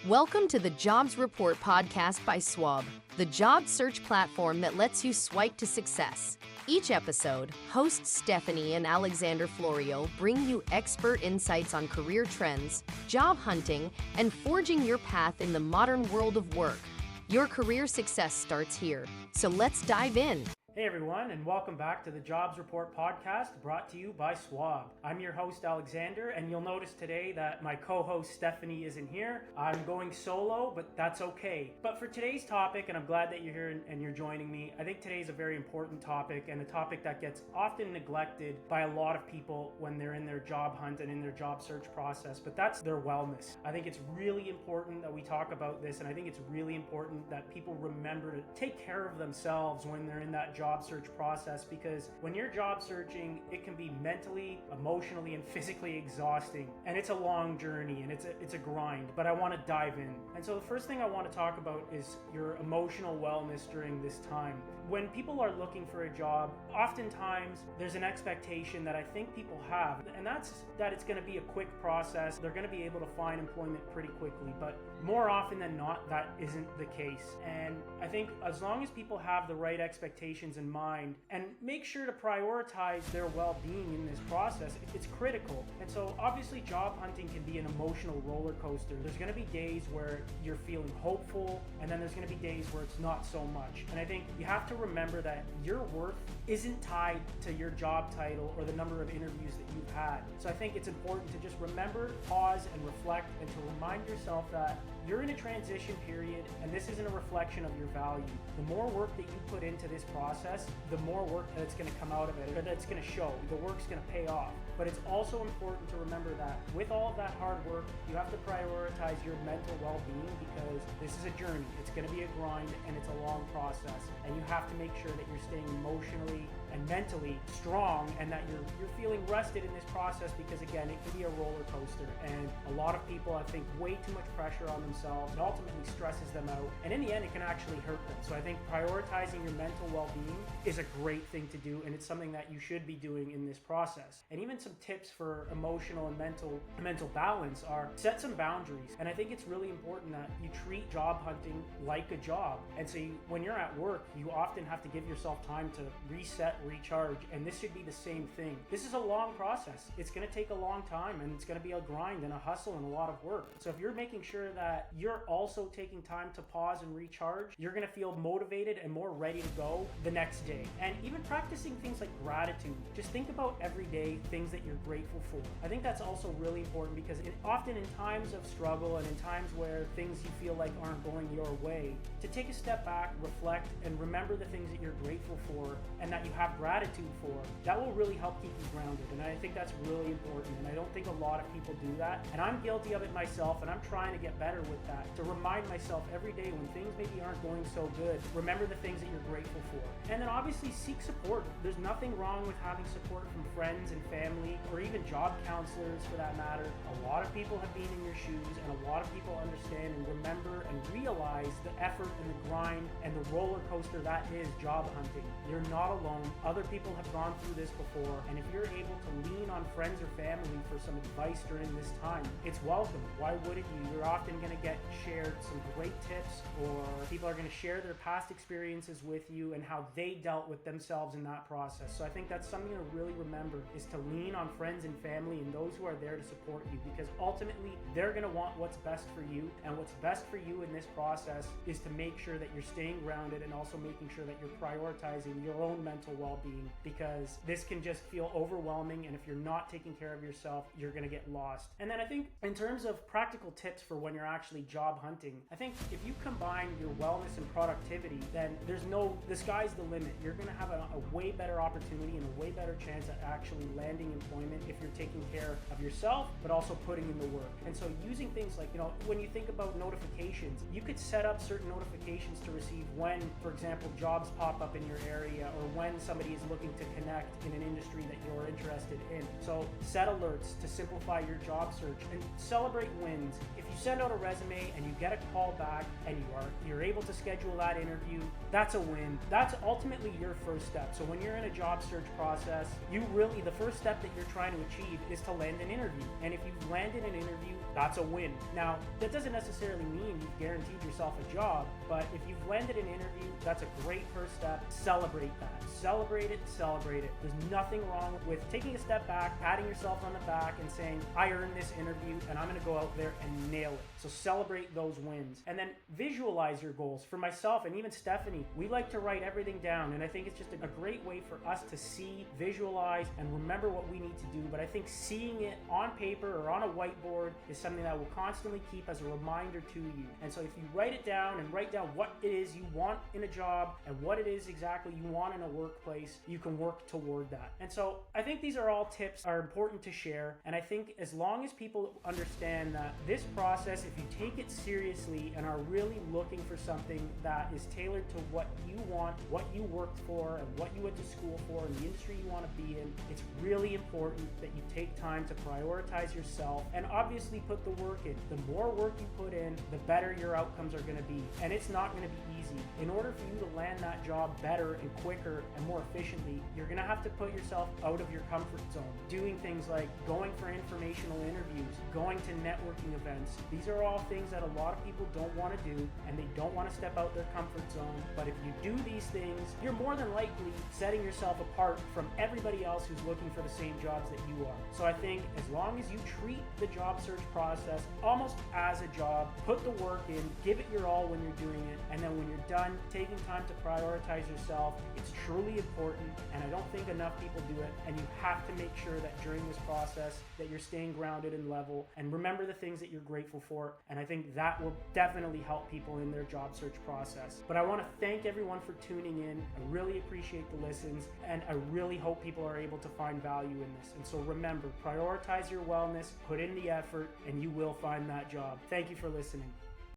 Welcome to the Jobs Report podcast by Schwab, the job search platform that lets you swipe to success. Each episode, hosts Stephanie and Alexander Florio bring you expert insights on career trends, job hunting, and forging your path in the modern world of work. Your career success starts here, so let's dive in. Hey everyone, and welcome back to the Jobs Report podcast brought to you by Schwab. I'm your host Alexander, and you'll notice today that my co-host Stephanie isn't here. I'm going solo, but that's okay. But for today's topic, and I'm glad that you're here and you're joining me, I think today's a very important topic and a topic that gets often neglected by a lot of people when they're in their job hunt and in their job search process, but that's their wellness. I think it's really important that we talk about this, and I think it's really important that people remember to take care of themselves when they're in that job search process, because when you're job searching, it can be mentally, emotionally, and physically exhausting, and it's a long journey and it's a grind, but I want to dive in. And so the first thing I want to talk about is your emotional wellness during this time. When people are looking for a job, oftentimes there's an expectation that I think people have, and that's that it's going to be a quick process. They're going to be able to find employment pretty quickly, but more often than not, that isn't the case. And I think as long as people have the right expectations in mind and make sure to prioritize their well-being in this process, it's critical. And so obviously job hunting can be an emotional roller coaster. There's going to be days where you're feeling hopeful, and then there's going to be days where it's not so much. And I think you have to remember that your worth isn't tied to your job title or the number of interviews that you've had. So I think it's important to just remember, pause, and reflect, and to remind yourself that you're in a transition period, and this isn't a reflection of your value. The more work that you put into this process, the more work that's going to come out of it, or that's going to show. The work's going to pay off. But it's also important to remember that with all of that hard work, you have to prioritize your mental well-being, because this is a journey. It's going to be a grind, and it's a long process. And you have to make sure that you're staying emotionally and mentally strong, and that you're feeling rested in this process, because again, it can be a roller coaster, and a lot of people, I think, way too much pressure on themselves. It ultimately stresses them out, and in the end, it can actually hurt them. So I think prioritizing your mental well-being is a great thing to do, and it's something that you should be doing in this process. And even some tips for emotional and mental balance are set some boundaries. And I think it's really important that you treat job hunting like a job. And so when you're at work, you often have to give yourself time to reset, recharge, and this should be the same thing. This is a long process. It's going to take a long time, and it's going to be a grind and a hustle and a lot of work. So if you're making sure that you're also taking time to pause and recharge, you're going to feel motivated and more ready to go the next day. And even practicing things like gratitude. Just think about everyday things that you're grateful for. I think that's also really important, because often in times of struggle and in times where things you feel like aren't going your way, to take a step back, reflect, and remember the things that you're grateful for and that you have gratitude for, that will really help keep you grounded. And I think that's really important, and I don't think a lot of people do that, and I'm guilty of it myself, and I'm trying to get better with that, to remind myself every day when things maybe aren't going so good, remember the things that you're grateful for. And then obviously seek support. There's nothing wrong with having support from friends and family, or even job counselors for that matter. A lot of people have been in your shoes, and a lot of people understand and remember and realize the effort and the grind and the roller coaster that is job hunting. You're not alone. Other people have gone through this before, and if you're able to lean on friends or family for some advice during this time, it's welcome. Why wouldn't you? You're often going to get shared some great tips, or people are going to share their past experiences with you and how they dealt with themselves in that process. So I think that's something to really remember, is to lean on friends and family and those who are there to support you, because ultimately they're going to want what's best for you, and what's best for you in this process is to make sure that you're staying grounded and also making sure that you're prioritizing your own mental well-being, because this can just feel overwhelming, and if you're not taking care of yourself, you're going to get lost. And then I think in terms of practical tips for when you're actually job hunting, I think if you combine your wellness and productivity, then the sky's the limit. You're going to have a way better opportunity and a way better chance at actually landing employment if you're taking care of yourself, but also putting in the work. And so using things like, when you think about notifications, you could set up certain notifications to receive when, for example, jobs pop up in your area, or when somebody is looking to connect in an industry that you're interested in. So set alerts to simplify your job search, and celebrate wins. If you send out a resume and you get a call back and you're able to schedule that interview, that's a win. That's ultimately your first step. So when you're in a job search process, the first step that you're trying to achieve is to land an interview. And if you've landed an interview, that's a win. Now, that doesn't necessarily mean you've guaranteed yourself a job, but if you've landed an interview, that's a great first step. Celebrate that. Celebrate it, celebrate it. There's nothing wrong with taking a step back, patting yourself on the back and saying, I earned this interview and I'm going to go out there and nail it. So celebrate those wins. And then visualize your goals. For myself and even Stephanie, we like to write everything down, and I think it's just a great way for us to see, visualize, and remember what we need to do. But I think seeing it on paper or on a whiteboard is something that will constantly keep as a reminder to you. And so if you write it down and write down what it is you want in a job and what it is exactly you want in a workplace, you can work toward that. And so I think these are all tips are important to share. And I think as long as people understand that this process, if you take it seriously and are really looking for something that is tailored to what you want, what you worked for, and what you went to school for, and the industry you want to be in, it's really important that you take time to prioritize yourself and obviously put the work in. The more work you put in, the better your outcomes are going to be. And it's not going to be easy. In order for you to land that job better and quicker and more efficiently, you're going to have to put yourself out of your comfort zone. Doing things like going for informational interviews, going to networking events. These are all things that a lot of people don't want to do, and they don't want to step out their comfort zone. But if you do these things, you're more than likely setting yourself apart from everybody else who's looking for the same jobs that you are. So I think as long as you treat the job search process almost as a job, put the work in, give it your all when you're doing it, and then when you're done, taking time to prioritize yourself, it's truly important, and I don't think enough people do it. And you have to make sure that during this process that you're staying grounded and level, and remember the things that you're grateful for. And I think that will definitely help people in their job search process. But I want to thank everyone for tuning in. I really appreciate the listens, and I really hope people are able to find value in this. And so remember, prioritize your wellness, put in the effort, and you will find that job. Thank you for listening.